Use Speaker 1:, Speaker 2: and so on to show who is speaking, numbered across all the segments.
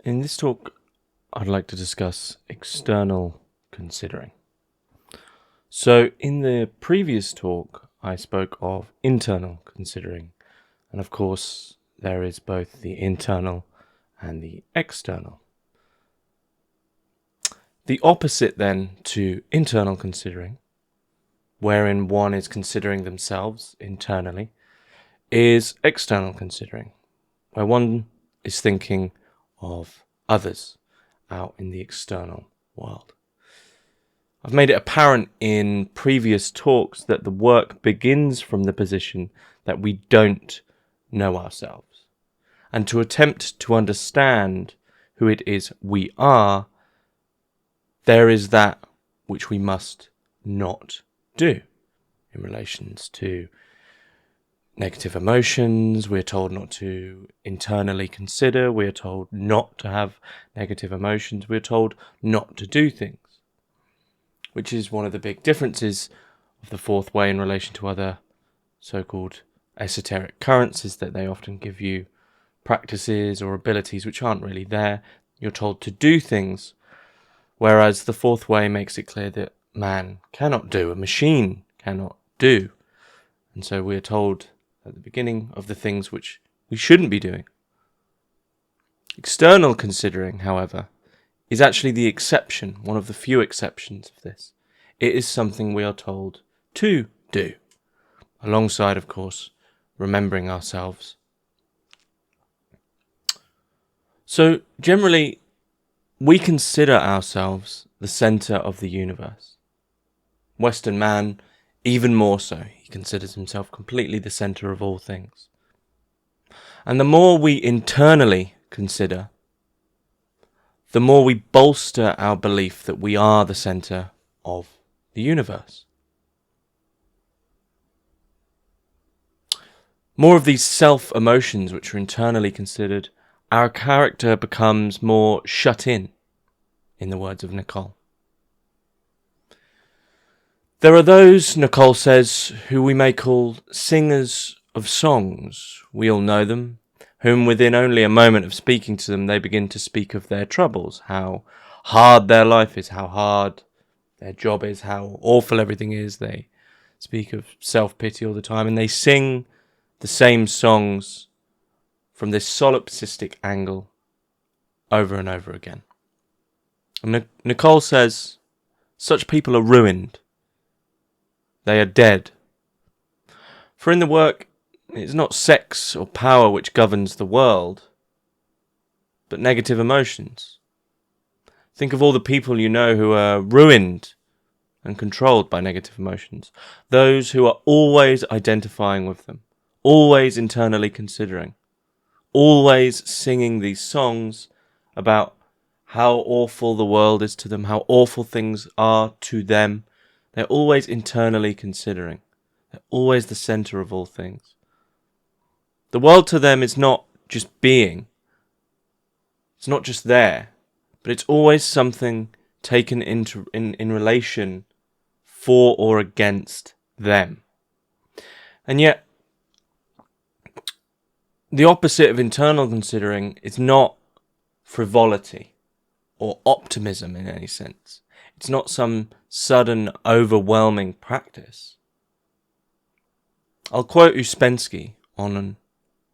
Speaker 1: In this talk, I'd like to discuss external considering. So in the previous talk, I spoke of internal considering. And of course, there is both the internal and the external. The opposite then to internal considering, wherein one is considering themselves internally, is external considering, where one is thinking of others out in the external world. I've made it apparent in previous talks that the work begins from the position that we don't know ourselves. And to attempt to understand who it is we are, there is that which we must not do in relations to negative emotions. We're told not to internally consider. We're told not to have negative emotions. We're told not to do things, which is one of the big differences of the fourth way in relation to other so-called esoteric currents, is that they often give you practices or abilities which aren't really there. You're told to do things, whereas the fourth way makes it clear that man cannot do, a machine cannot do. And so we're told at the beginning of the things which we shouldn't be doing. External considering, however, is actually the exception, one of the few exceptions of this. It is something we are told to do, alongside, of course, remembering ourselves. So, generally, we consider ourselves the centre of the universe. Western man, even more so, he considers himself completely the centre of all things. And the more we internally consider, the more we bolster our belief that we are the centre of the universe. More of these self-emotions which are internally considered, our character becomes more shut in the words of Nicole. There are those, Nicole says, who we may call singers of songs. We all know them, whom within only a moment of speaking to them, they begin to speak of their troubles, how hard their life is, how hard their job is, how awful everything is. They speak of self-pity all the time, and they sing the same songs from this solipsistic angle over and over again. And Nicole says, such people are ruined. They are dead. For in the work, it is not sex or power which governs the world, but negative emotions. Think of all the people you know who are ruined and controlled by negative emotions. Those who are always identifying with them, always internally considering, always singing these songs about how awful the world is to them, how awful things are to them. They're always internally considering. They're always the centre of all things. The world to them is not just being. It's not just there. But it's always something taken in relation for or against them. And yet, the opposite of internal considering is not frivolity or optimism in any sense. It's not some sudden, overwhelming practice. I'll quote Uspensky on an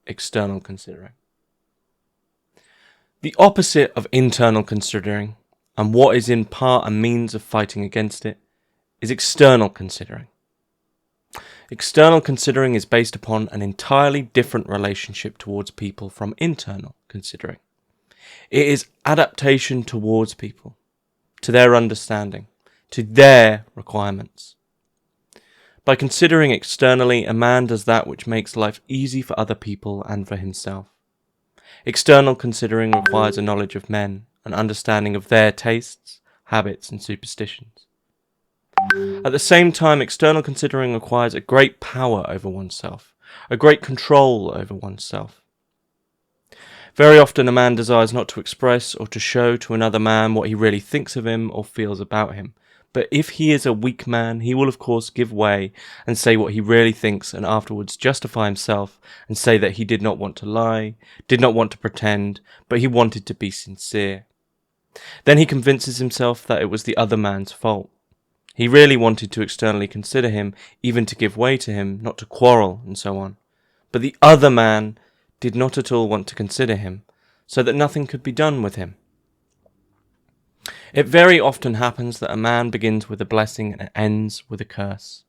Speaker 1: external considering. The opposite of internal considering, and what is in part a means of fighting against it, is external considering. External considering is based upon an entirely different relationship towards people from internal considering. It is adaptation towards people, to their understanding, to their requirements. By considering externally, a man does that which makes life easy for other people and for himself. External considering requires a knowledge of men, an understanding of their tastes, habits, and superstitions. At the same time, external considering requires a great power over oneself, a great control over oneself. Very often a man desires not to express or to show to another man what he really thinks of him or feels about him, But if he is a weak man, he will of course give way and say what he really thinks, and afterwards justify himself and say that he did not want to lie, did not want to pretend, but he wanted to be sincere. Then he convinces himself that it was the other man's fault. He really wanted to externally consider him, even to give way to him, not to quarrel, and so on. But the other man did not at all want to consider him, so that nothing could be done with him. It very often happens that a man begins with a blessing and ends with a curse.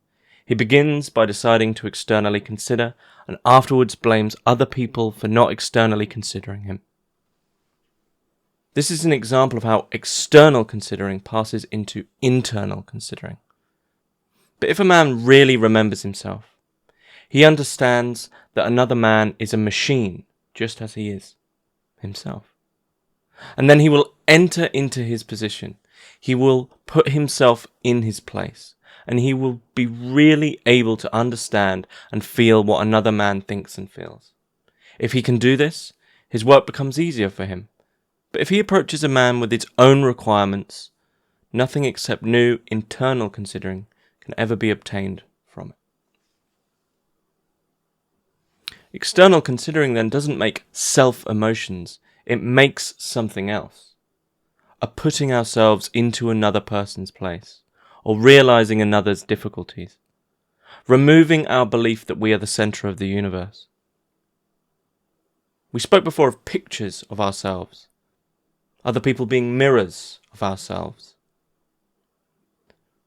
Speaker 1: He begins by deciding to externally consider, and afterwards blames other people for not externally considering him. This is an example of how external considering passes into internal considering. But if a man really remembers himself, he understands that another man is a machine, just as he is himself. And then he will enter into his position. He will put himself in his place, and he will be really able to understand and feel what another man thinks and feels. If he can do this, his work becomes easier for him. But if he approaches a man with its own requirements, nothing except new internal considering can ever be obtained from it. External considering then doesn't make self-emotions, it makes something else. A putting ourselves into another person's place, or realizing another's difficulties. Removing our belief that we are the center of the universe. We spoke before of pictures of ourselves. Other people being mirrors of ourselves.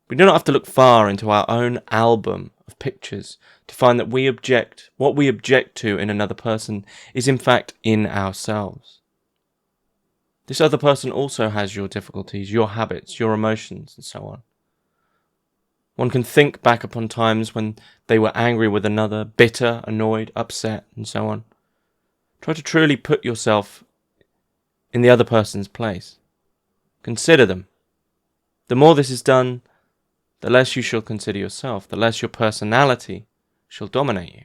Speaker 1: We do not have to look far into our own album of pictures to find that what we object to in another person is in fact in ourselves. This other person also has your difficulties, your habits, your emotions, and so on. One can think back upon times when they were angry with another, bitter, annoyed, upset, and so on. Try to truly put yourself in the other person's place. Consider them. The more this is done, the less you shall consider yourself, the less your personality shall dominate you.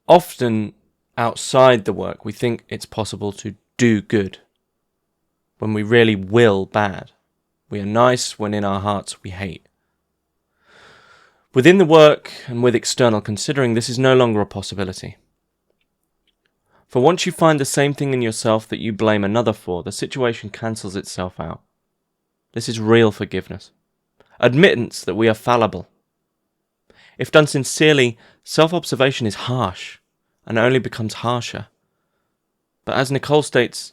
Speaker 1: Often, outside the work, we think it's possible to do good, when we really will bad. We are nice when in our hearts we hate. Within the work and with external considering, this is no longer a possibility. For once you find the same thing in yourself that you blame another for, the situation cancels itself out. This is real forgiveness. Admittance that we are fallible. If done sincerely, self-observation is harsh, and only becomes harsher. But as Nicole states,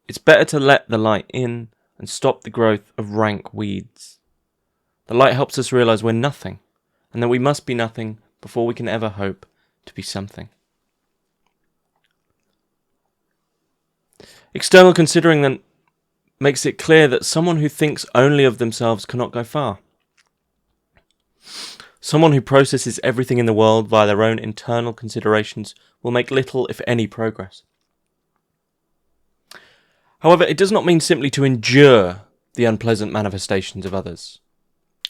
Speaker 1: it's better to let the light in and stop the growth of rank weeds. The light helps us realize we're nothing, and that we must be nothing before we can ever hope to be something. External considering then makes it clear that someone who thinks only of themselves cannot go far. Someone who processes everything in the world via their own internal considerations will make little, if any, progress. However, it does not mean simply to endure the unpleasant manifestations of others.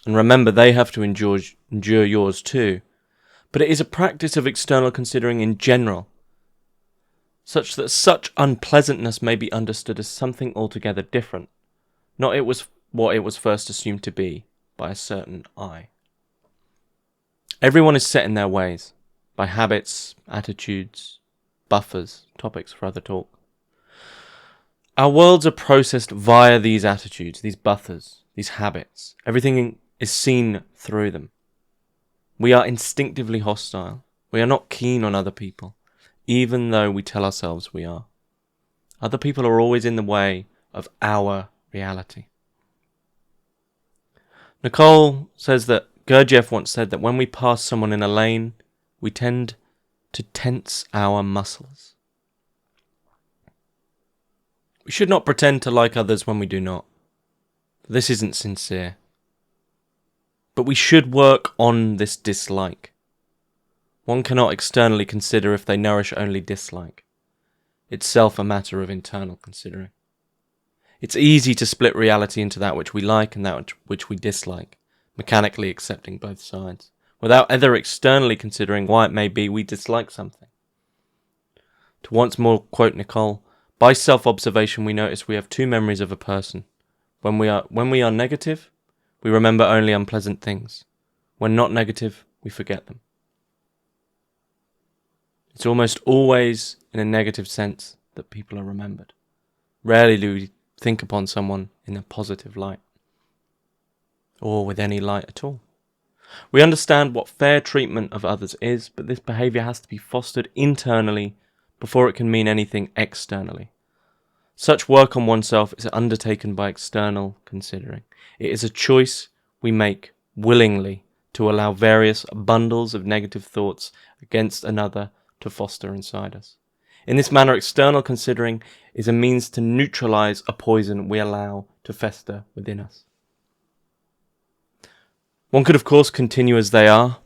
Speaker 1: And remember, they have to endure yours too. But it is a practice of external considering in general, such that such unpleasantness may be understood as something altogether different, not what it was first assumed to be by a certain I. Everyone is set in their ways, by habits, attitudes, buffers, topics for other talk. Our worlds are processed via these attitudes, these buffers, these habits. Everything is seen through them. We are instinctively hostile. We are not keen on other people, even though we tell ourselves we are. Other people are always in the way of our reality. Nicole says that Gurdjieff once said that when we pass someone in a lane, we tend to tense our muscles. We should not pretend to like others when we do not. This isn't sincere. But we should work on this dislike. One cannot externally consider if they nourish only dislike. Itself a matter of internal considering. It's easy to split reality into that which we like and that which we dislike, mechanically accepting both sides, without ever externally considering why it may be we dislike something. To once more quote Nicole, by self-observation we notice we have two memories of a person, When we are negative, we remember only unpleasant things. When not negative, we forget them. It's almost always in a negative sense that people are remembered. Rarely do we think upon someone in a positive light, or with any light at all. We understand what fair treatment of others is, but this behaviour has to be fostered internally before it can mean anything externally. Such work on oneself is undertaken by external considering. It is a choice we make willingly to allow various bundles of negative thoughts against another to foster inside us. In this manner, external considering is a means to neutralise a poison we allow to fester within us. One could of course continue as they are,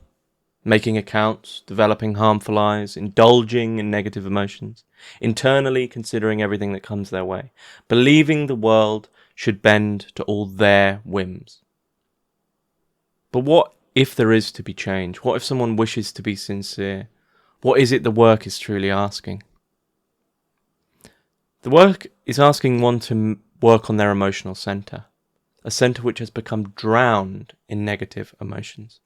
Speaker 1: making accounts, developing harmful lies, indulging in negative emotions, internally considering everything that comes their way, believing the world should bend to all their whims. But what if there is to be change? What if someone wishes to be sincere? What is it the work is truly asking? The work is asking one to work on their emotional centre, a centre which has become drowned in negative emotions.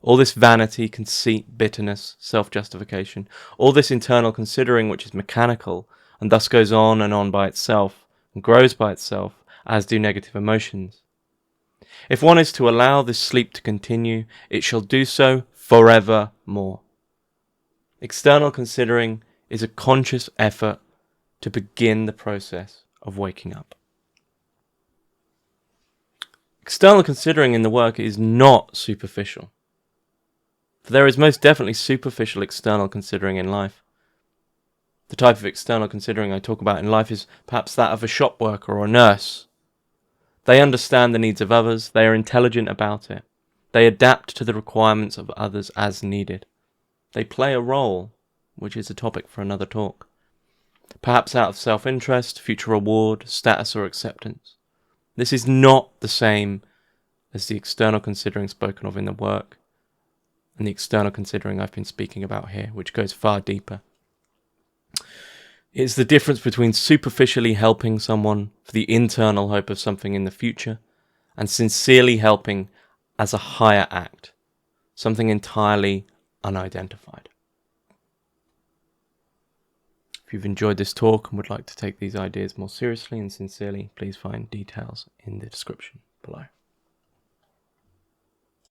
Speaker 1: All this vanity, conceit, bitterness, self-justification, all this internal considering which is mechanical and thus goes on and on by itself and grows by itself, as do negative emotions. If one is to allow this sleep to continue, it shall do so forevermore. External considering is a conscious effort to begin the process of waking up. External considering in the work is not superficial. For there is most definitely superficial external considering in life. The type of external considering I talk about in life is perhaps that of a shop worker or a nurse. They understand the needs of others, they are intelligent about it. They adapt to the requirements of others as needed. They play a role, which is a topic for another talk. Perhaps out of self-interest, future reward, status or acceptance. This is not the same as the external considering spoken of in the work, and the external considering I've been speaking about here, which goes far deeper. It's the difference between superficially helping someone for the internal hope of something in the future, and sincerely helping as a higher act, something entirely unidentified. If you've enjoyed this talk and would like to take these ideas more seriously and sincerely, please find details in the description below.